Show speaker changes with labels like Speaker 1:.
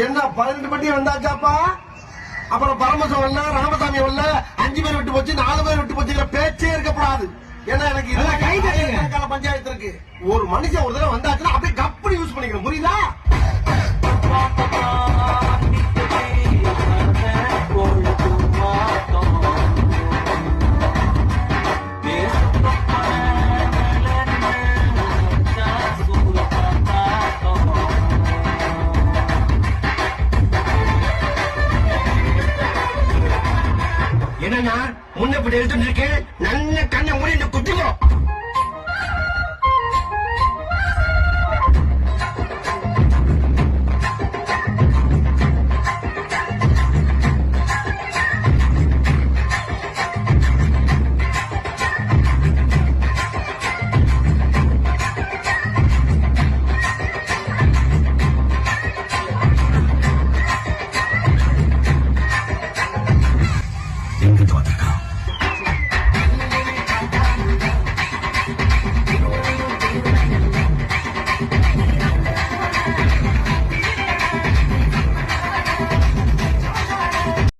Speaker 1: என்ன 18 பட்டி வந்தாச்சாப்பா? அப்புறம் பரமசம் வரல, ராமசாமி வரல, 5 பேர் விட்டு போச்சு, 4 பேர் விட்டு போச்சுங்கிற பேச்சே இருக்கக்கூடாது. ஏன்னா எனக்கு கணக்கான பஞ்சாயத்து இருக்கு. ஒரு மனுஷன் ஒரு தடவை வந்தாச்சுன்னா அப்படியே கப்படி யூஸ் பண்ணிக்கணும், புரியுதா? என்னன்னா முன்ன இப்படி எடுத்துட்டு இருக்கேன், நல்ல கண்ணை மூடி குத்திக்கோ.